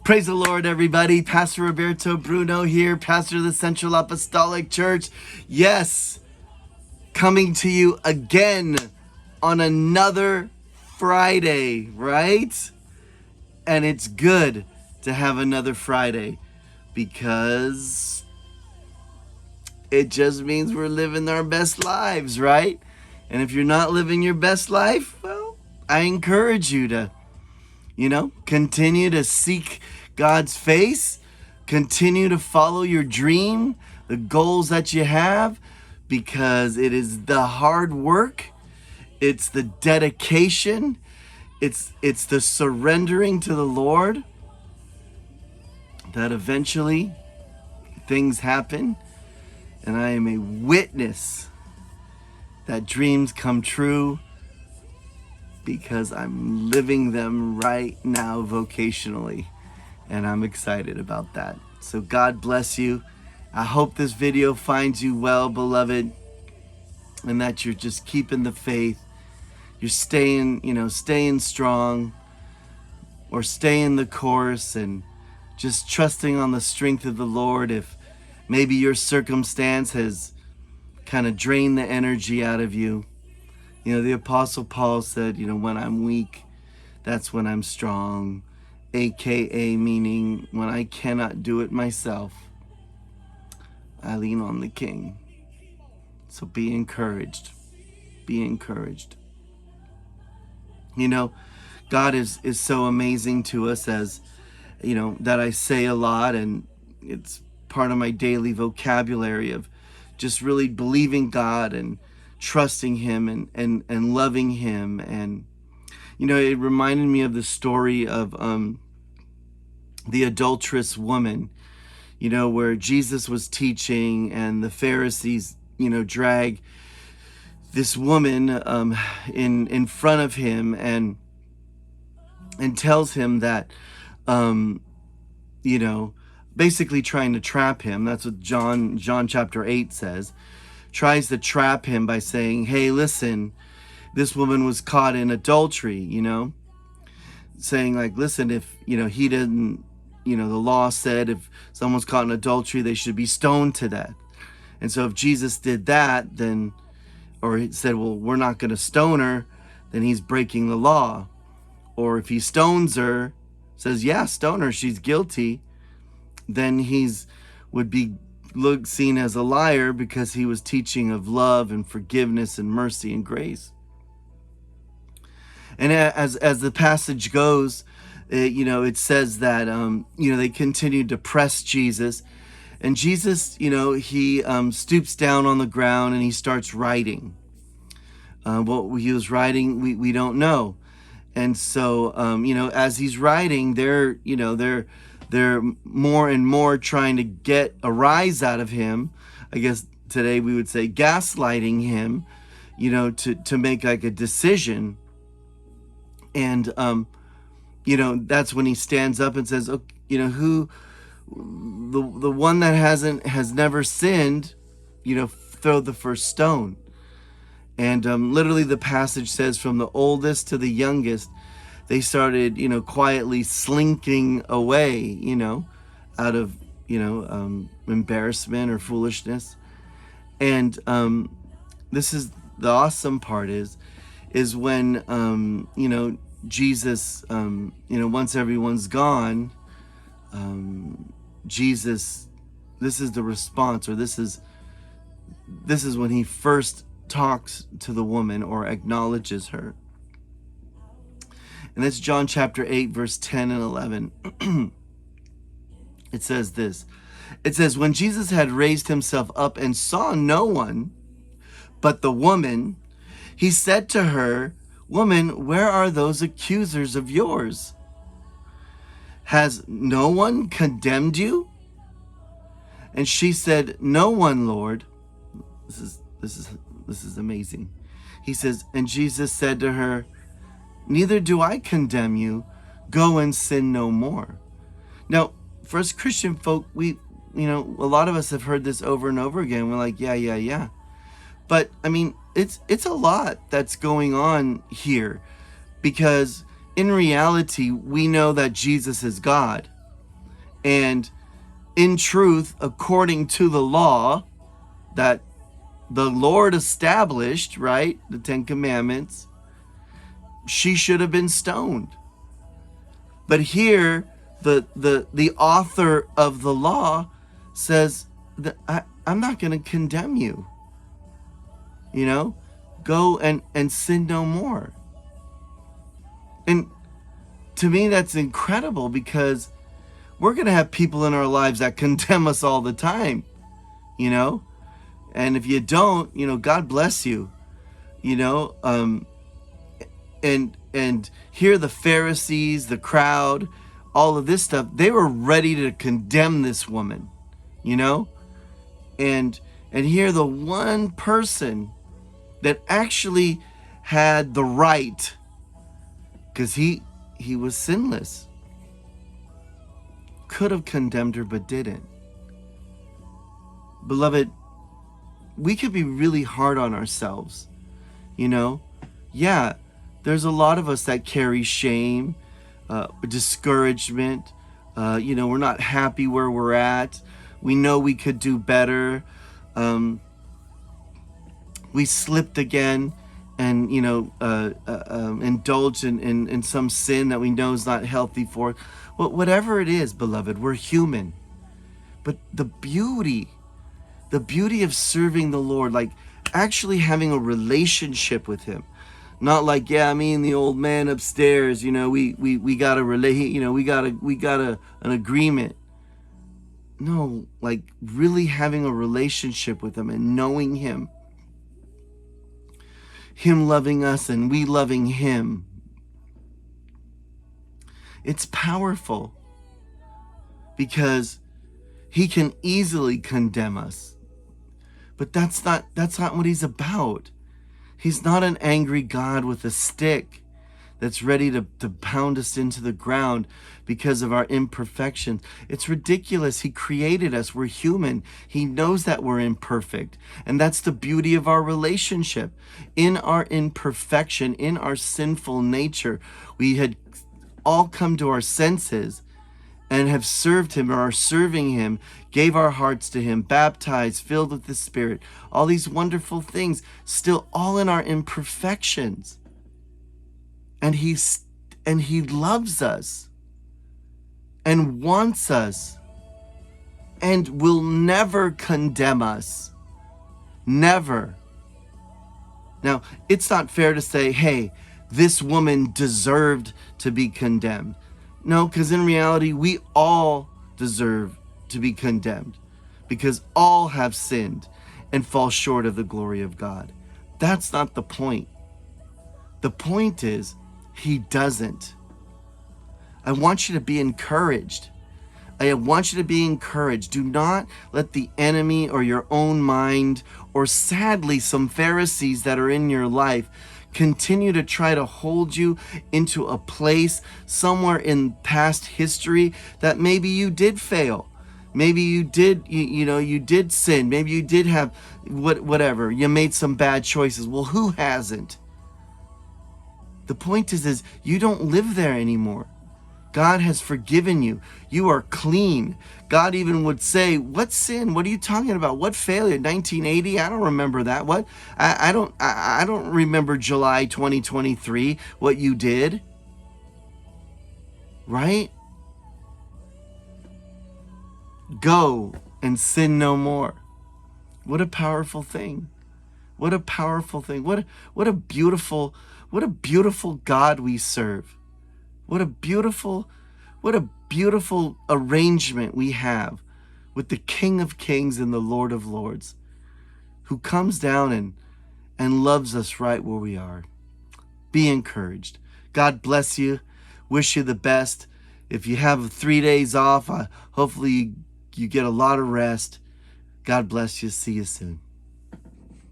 Praise the Lord, everybody. Pastor Roberto Bruno here, pastor of the Central Apostolic Church. Yes, coming to you again on another Friday, right? And it's good to have another Friday because it just means we're living our best lives, right? And if you're not living your best life, well, I encourage you to continue to seek God's face, continue to follow your dream, the goals that you have, because it is the hard work, it's the dedication, it's the surrendering to the Lord that eventually things happen. And I am a witness that dreams come true, because I'm living them right now vocationally, and I'm excited about that. So God bless you. I hope this video finds you well, beloved, and that you're just keeping the faith. You're staying strong, or staying the course, and just trusting on the strength of the Lord. If maybe your circumstance has kind of drained the energy out of you, the Apostle Paul said, when I'm weak, that's when I'm strong, aka meaning when I cannot do it myself, I lean on the King. So be encouraged. Be encouraged. God is so amazing to us, as, that I say a lot, and it's part of my daily vocabulary of just really believing God and trusting Him and loving Him. And it reminded me of the story of the adulterous woman, where Jesus was teaching, and the Pharisees drag this woman in front of him and tells him that basically trying to trap him. That's what John chapter 8 says. Tries to trap him by saying, hey, listen, this woman was caught in adultery, saying like, listen, if, he didn't, the law said if someone's caught in adultery, they should be stoned to death. And so if Jesus did that, then, or he said, well, we're not going to stone her, then he's breaking the law. Or if he stones her, says, yeah, stone her, she's guilty, then would be seen as a liar, because he was teaching of love and forgiveness and mercy and grace. And as the passage goes, it says that they continued to press Jesus, and Jesus, he stoops down on the ground and he starts writing. What he was writing, we don't know. And so as he's writing, they're more and more trying to get a rise out of him. I guess today we would say gaslighting him, to make like a decision. And, that's when he stands up and says, okay, who, the one that has never sinned, throw the first stone. And literally the passage says from the oldest to the youngest, they started, quietly slinking away, out of, embarrassment or foolishness. And this is the awesome part is when, Jesus, once everyone's gone, Jesus, this is the response, or this is when he first talks to the woman or acknowledges her. And that's John chapter 8, verse 10 and 11. It says this. It says, when Jesus had raised himself up and saw no one but the woman, he said to her, woman, where are those accusers of yours? Has no one condemned you? And she said, no one, Lord. This is amazing. He says, and Jesus said to her, neither do I condemn you. Go and sin no more. Now, for us Christian folk, a lot of us have heard this over and over again. We're like, yeah. But I mean, it's a lot that's going on here, because in reality, we know that Jesus is God. And in truth, according to the law that the Lord established, right, the Ten Commandments, she should have been stoned. But here, the author of the law says that I'm not going to condemn you. You know, go and sin no more. And to me, that's incredible, because we're going to have people in our lives that condemn us all the time, you know? And if you don't, you know, God bless you, you know? And here the Pharisees, the crowd, all of this stuff, they were ready to condemn this woman, you know? And here the one person that actually had the right, because he was sinless, could have condemned her but didn't. Beloved, we could be really hard on ourselves, you know? Yeah, there's a lot of us that carry shame, discouragement, you know, we're not happy where we're at. We know we could do better. We slipped again and, you know, indulged in some sin that we know is not healthy for us. Well, whatever it is, beloved, we're human. But the beauty of serving the Lord, like actually having a relationship with him, not like, yeah, me and the old man upstairs, you know, we got to relate, you know, we got an agreement. No, like really having a relationship with him and knowing him loving us and we loving him. It's powerful, because he can easily condemn us. But that's not what he's about. He's not an angry God with a stick that's ready to pound us into the ground because of our imperfections. It's ridiculous. He created us. We're human. He knows that we're imperfect. And that's the beauty of our relationship. In our imperfection, in our sinful nature, we had all come to our senses and have served him or are serving him, gave our hearts to him, baptized, filled with the Spirit, all these wonderful things, still all in our imperfections. And he loves us and wants us and will never condemn us. Never. Now, it's not fair to say, hey, this woman deserved to be condemned. No, because in reality, we all deserve to be condemned, because all have sinned and fall short of the glory of God. That's not the point. The point is, he doesn't. I want you to be encouraged. I want you to be encouraged. Do not let the enemy or your own mind, or sadly some Pharisees that are in your life, continue to try to hold you into a place somewhere in past history that maybe you did fail. Maybe you did, you did sin. Maybe you did have whatever. You made some bad choices. Well, who hasn't? The point is you don't live there anymore. God has forgiven you. You are clean. God even would say, what sin? What are you talking about? What failure? 1980? I don't remember that. What? I don't remember July 2023, what you did. Right? Go and sin no more. What a powerful thing. What a powerful thing. What a beautiful God we serve. What a beautiful arrangement we have with the King of Kings and the Lord of Lords, who comes down and loves us right where we are. Be encouraged. God bless you. Wish you the best. If you have 3 days off, hopefully you get a lot of rest. God bless you. See you soon.